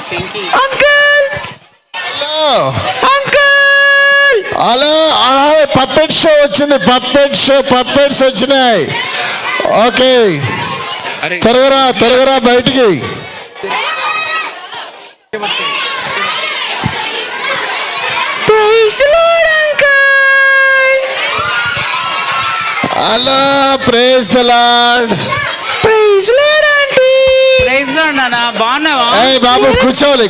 Uncle uncle hello puppet show వచ్చింది, puppets వచ్చినాయి. Okay త్వరగా బయటికి. Hello praise the lord. Praise lord aunty. Praise lord నాన్న, బాగున్నావా? ఏయ్ బాబు కూర్చోవాలి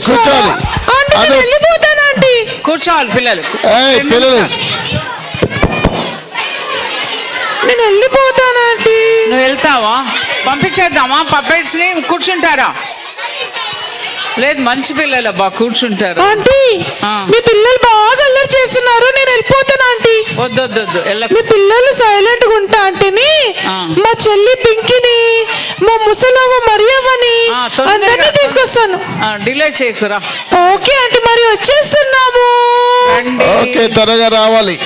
ఆంటీ వెళ్ళిపోతాను ఆంటీ. కూర్చోవాలి పిల్లలు. పిల్లలు నేను వెళ్ళిపోతాను ఆంటీ. నువ్వు వెళ్తావా? పంపించేద్దామా? పప్పెట్స్ ని కూర్చుంటారా? లేదు, మంచి పిల్లలు అబ్బా, కూర్చుంటారు. ఆంటీ మీ పిల్లలు బాగా అల్లరి చేస్తున్నారు, నేను వెళ్ళిపోతాను ఆంటీ. వద్దు మీ పిల్లలు సైలెంట్ గా ఉంటా ఆంటీని, మా చెల్లి పింకిని, మా ముసలవ్వ మరియవ్వని అందరినీ తీసుకొస్తాను. డిలే చేయకురా. ఓకే ఆంటీ, మరి వచ్చేస్తున్నాము. ఓకే త్వరగా రావాలి.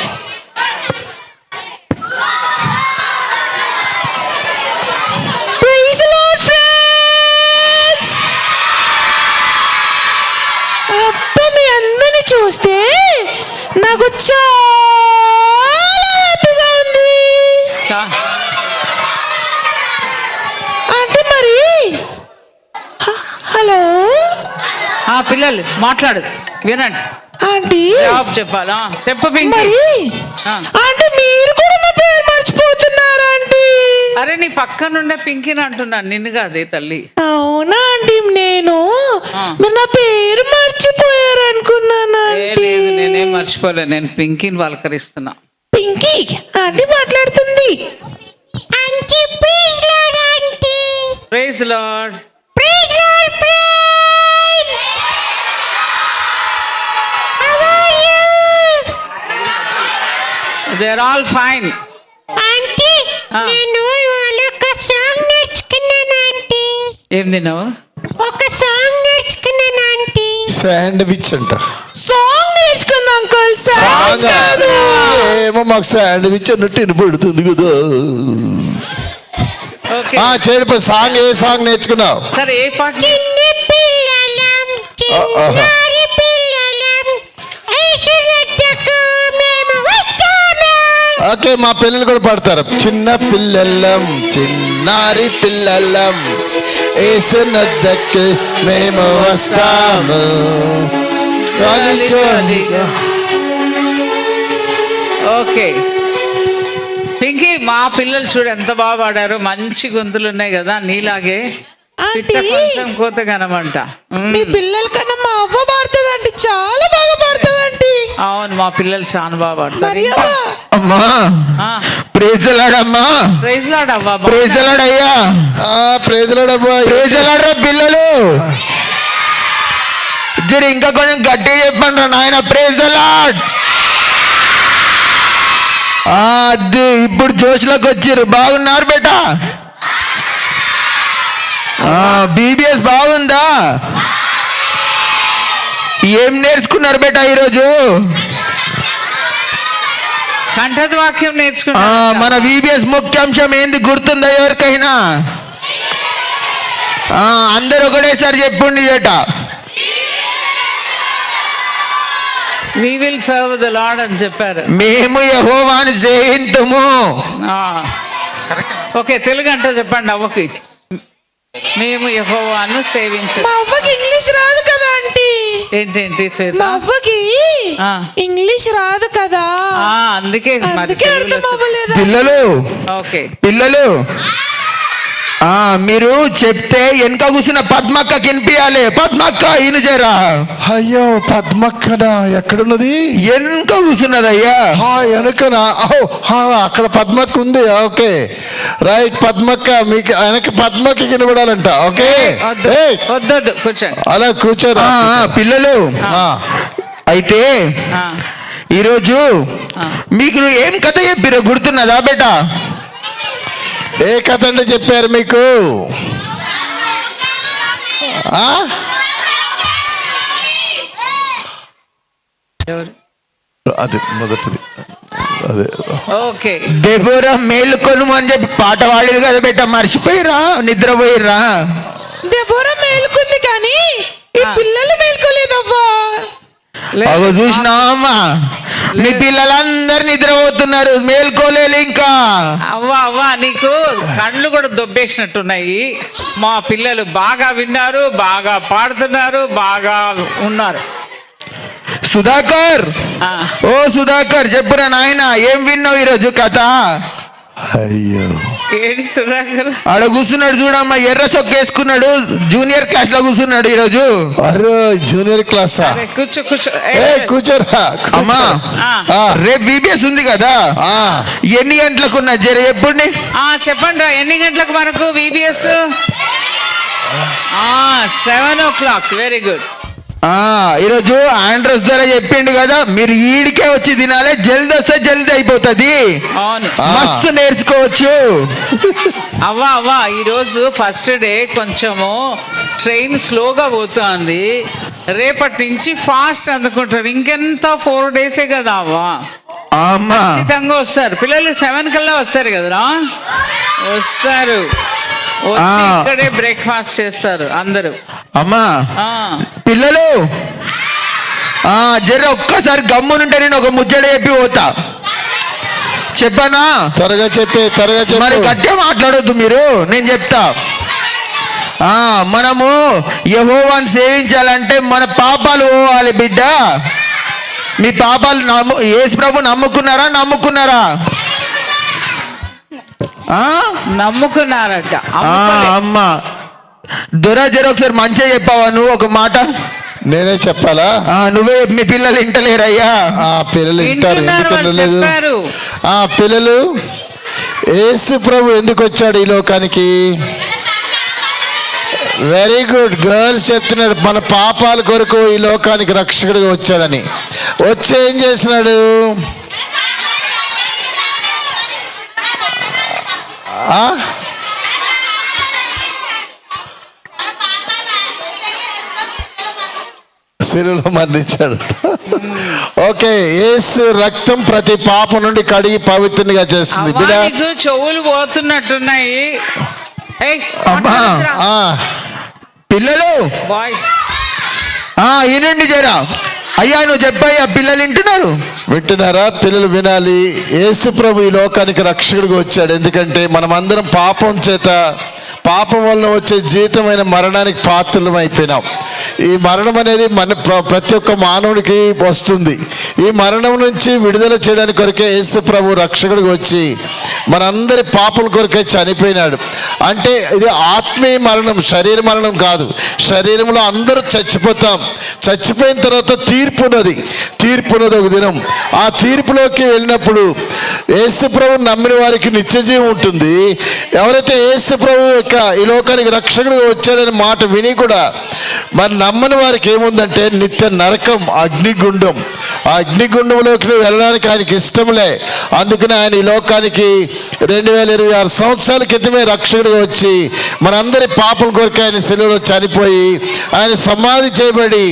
చూస్తే నాకు చాలా హ్యాపీగా ఉంది అంటే. మరి హలో పిల్లలు మాట్లాడు, వినండి. ఆంటీ జవాబు చెప్పాలా? చెప్పు పింకీ. మరి అంటే మీరు కూడా నా పేరు మర్చిపోతున్నారు ఆంటీ. అరే నీ పక్కనుండే పింకీని అంటున్నాను, నిన్ను కాదే తల్లి. అవునా ఆంటీ, నేను మీరు నా పేరు మర్చిపోయారు అనుకున్నాను. లేదు, నేనేం మర్చిపోలే, నేను పింకీని పలకరిస్తున్నా. పింకీ ఆంటీ మాట్లాడుతుంది. Praise lord. They are all fine. Aunty నేను ఒక సాంగ్ నేర్చుకున్నాను ఆంటీ. ఏం తిన్నావు? ఒక సాంగ్ నేర్చుకున్నాను ఆంటీ. శాండ్విచ్ అంట. సాంగ్ నేర్చుకున్నా అంకుల్. సాంగ్ కాదు, ఏమో మాకు శాండ్విచ్ అన్నట్టు వినపడుతుంది కదా. చేరిపో సాంగ్. ఏ సాంగ్ నేర్చుకున్నావు? సరే, ఏ పాట? ఓకే, మా పిల్లలు కూడా పాడతారు. చిన్న పిల్లలం చిన్నారి పిల్లలం ఏసునద్దకు మేము వస్తాము. ఓకే పింకీ, మా పిల్లలు చూడు ఎంత బాగా పాడారు, మంచి గొంతులు ఉన్నాయి కదా నీలాగే. కొంచెం కోత కనమంట. మీ పిల్లల కన్నా మా అవ్వ పాడుతుందండి, చాలా బాగా పాడుతుందండి. అవును, మా పిల్లలు చాలా బాగా పాడతారు. అమ్మా ప్రైజ్ ది లార్డ్. అమ్మా ప్రైజ్ లార్డ్ అవ్వ. ప్రైజ్ ది లార్డ్ అయ్యా. ప్రైజ్ లార్డ్ అబ్బా. ప్రైజ్ ది లార్డ్ రా పిల్లలు. జర ఇంకా కొంచెం గట్టిగా చెప్పండి రా నాయన. Praise the lord. అది ఇప్పుడు జోష్లోకి వచ్చారు. బాగున్నారు బేటా? బీబీఎస్ బాగుందా? ఏం నేర్చుకున్నారు బేటా ఈరోజు? కంఠద వాక్యం నేర్చుకున్నా. మన బీబీఎస్ ముఖ్యాంశం ఏంది గుర్తుందా ఎవరికైనా? అందరు ఒకటేసారి చెప్పుండి చేట. We will serve the Lord అని చెప్పారు. మేము యెహోవాను సేవింతుము. ఓకే, తెలుగు అంటే చెప్పండి అవ్వకి. మేము యెహోవాను సేవించాము. మా అవ్వకి ఇంగ్లీష్ రాదు కదా ఆంటీ. ఏంటేంటి శ్వేత? మా అవ్వకి ఇంగ్లీష్ రాదు కదా, అందుకే అర్థం అవ్వలేదు. పిల్లలు ఓకే పిల్లలు మీరు చెప్తే వెనక కూర్చున్న పద్మక్క వినిపించాలి. పద్మక్క ఈయన చేరా. అయ్యో పద్మక్కనా ఎక్కడున్నది? వెనక కూర్చున్నదయ్యా. వెనకనా? అక్కడ పద్మక్క ఉంది. Okay right. పద్మక్క మీకు వెనక పద్మక్క వినబడాలంట. ఓకే వద్దొద్దు, కూర్చోండి. అలా కూర్చోరా పిల్లలు. అయితే ఈరోజు మీకు ఏం కథ చెప్పిరో గుర్తున్నదా బేటా? ఏ కథ అంటే చెప్పారు మీకు? అది మొదటిది. అదే ఓకే. దెబోరా మేలుకొను అని చెప్పి పాట పాడేది కదా బేట, మర్చిపోయిరా? నిద్రపోయిరా? దెబోరా మేలుకుంది కానీ ఈ పిల్లలు మేల్కోలేదవ్వా. అగో చూసినావమ్మా, మీ పిల్లలందరు నిద్రపోతున్నారు, మేల్కోలేదు ఇంకా. అవ్వా అవ్వా, నీకు కళ్ళు కూడా దొబ్బేసినట్టున్నాయి. మా పిల్లలు బాగా విన్నారు, బాగా పాడుతున్నారు, బాగా ఉన్నారు. సుధాకర్, ఆ, ఓ సుధాకర్, చెప్పురా నాయన, ఏం విన్నావు ఈరోజు కథ? అయ్యో, ఏడి సుధాకర్? ఆడ కూర్చున్నాడు చూడమ్మా, ఎర్ర చొక్క వేసుకున్నాడు, జూనియర్ క్లాస్ లో కూర్చున్నాడు ఈరోజు. అరే జూనియర్ క్లాసా? అరే, కూర్చో కూర్చో. ఏ కూర్చోరా. అమ్మా, ఆ, రేపు బీబీఎస్ ఉంది కదా, ఎన్ని గంటలకు ఉన్నా జర ఎప్పుడు? చెప్పండి రా, ఎన్ని గంటలకు మనకు VBS? 7 o'clock. Very good. ఈరోజు ఆండ్రస్ ద్వారా చెప్పిండు కదా, మీరు ఈడికే వచ్చి తినాలి, జల్ది వస్తే జల్ది అయిపోతుంది, అవును. మస్తు నేర్చుకోవచ్చు. అవ్వా అవ్వా, ఈరోజు ఫస్ట్ డే, కొంచెము ట్రైన్ స్లోగా పోతుంది. రేపటి నుంచి ఫాస్ట్ అందుకుంటారు. ఇంకెంత 4 days కదా అవ్వా. అమ్మా, ఖచ్చితంగా వస్తారు పిల్లలు. 7 కల్లా వస్తారు కదరా? వస్తారు, వచ్చి ఇక్కడే బ్రేక్ఫాస్ట్ చేస్తారు అందరూ. అమ్మా ఆ, పిల్లలు, జర ఒక్కసారి గమ్మునుంటే నేను ఒక ముచ్చట చెప్పి పోతా. చెప్పనా? త్వరగా చెప్పే, త్వరగా మరి చెప్పు. గట్టిగా మాట్లాడొద్దు మీరు, నేను చెప్తా. మనము యెహోవాను సేవించాలంటే మన పాపాలు పోవాలి బిడ్డ. మీ పాపాలు యేసు ప్రభు నమ్ముకున్నారా? నమ్ముకున్నారట. అమ్మా దొరా, జర ఒకసారి మంచిగా చెప్పావా నువ్వు ఒక మాట? నేనే చెప్పాలా? నువ్వే. మీ పిల్లలు వింటలేరయ్యా? పిల్లలు వింటారు, ఎందుకు వినలేదు? చెప్పారు. పిల్లలు, యేసు ప్రభు ఎందుకు వచ్చాడు ఈ లోకానికి? వెరీ గుడ్ గర్ల్స్ చెప్తున్నారు, మన పాపాల కొరకు ఈ లోకానికి రక్షకుడిగా వచ్చాడని. వచ్చి ఏం చేసినాడు? శిలువలో మరణించాడు. ఓకే, యేసు రక్తం ప్రతి పాపం నుండి కడిగి పవిత్రునిగా చేస్తుంది. అవ్వా, నీకు చెవులు పోతున్నట్టున్నాయి. అమ్మా, పిల్లలు బాయ్స్, వినండి జరా. అయ్యా నువ్వు చెప్పయ్యా, పిల్లలు వింటున్నారా? పిల్లలు వినాలి. యేసు ప్రభు ఈ లోకానికి రక్షకుడిగా వచ్చాడు. ఎందుకంటే మనమందరం పాపం వలన వచ్చే జీవితమైన మరణానికి పాత్రలం అయిపోయినాం. ఈ మరణం అనేది ప్రతి ఒక్క మానవుడికి వస్తుంది. ఈ మరణం నుంచి విడుదల చేయడానికి కొరకే యేసు ప్రభు రక్షకుడికి వచ్చి మనందరి పాపల కొరకే చనిపోయినాడు. అంటే ఇది ఆత్మీయ మరణం, శరీర మరణం కాదు. శరీరంలో అందరూ చచ్చిపోతాం. చచ్చిపోయిన తర్వాత తీర్పు ఉన్నది ఒక దినం. ఆ తీర్పులోకి వెళ్ళినప్పుడు యేసు ప్రభు నమ్మిన వారికి నిత్యజీవం ఉంటుంది. ఎవరైతే యేసు ప్రభు ఈ లోకానికి రక్షకుడిగా వచ్చాడనే మాట విని కూడా మరి నమ్మని వారికి ఏముందంటే నిత్య నరకం, అగ్నిగుండం. ఆ అగ్నిగుండంలోకి వెళ్ళడానికి ఆయనకి ఇష్టంలే. అందుకని ఆయన ఈ లోకానికి 2026 సంవత్సరాల క్రితమే రక్షకుడిగా వచ్చి మనందరి పాపల కొరకు ఆయన శిలువలో చనిపోయి ఆయన సమాధి చేయబడి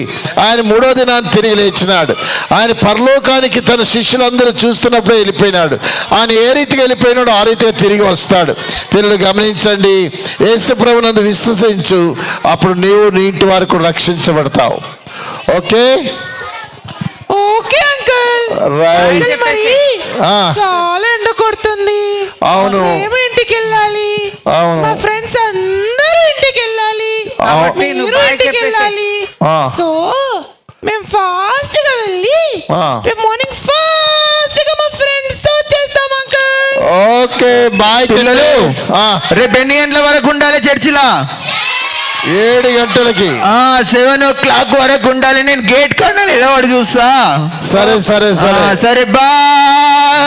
ఆయన 3వ దినాన్ని తిరిగి లేచినాడు. ఆయన పరలోకానికి తన శిష్యులందరూ చూస్తున్నప్పుడే వెళ్ళిపోయినాడు. ఆయన ఏ రీతిగా వెళ్ళిపోయినాడో ఆ రీతిగా తిరిగి వస్తాడు. పిల్లలు గమనించండి, యేసు ప్రభువునందు విశ్వసించు, అప్పుడు నీవు నీ ఇంటి వారికి రక్షించబడతావు. Okay okay uncle. రైట్. మరి చాలా ఎండ కొడుతుంది. అవును, మేము ఇంటికి వెళ్ళాలి. అవును, మా ఫ్రెండ్స్ అందరూ ఇంటికి వెళ్ళాలి. మీరు ఇంటికి వెళ్ళాలి. సో మేము ఫాస్ట్ గా వెళ్ళి రేపు మార్నింగ్ ఫాస్ట్ గా మా ఫ్రెండ్స్ తో వచ్చేస్తాం అంకుల్. ఓకే బాయ్ పిల్లలు. రేపు ఎన్ని గంటల వరకు ఉండాలి చర్చిలా? 7 గంటలకి. 7 o'clock వరకు ఉండాలి. నేను గేట్ కన్నా నిలబడి చూస్తా. సరే సరే సరే సరే బాయ్.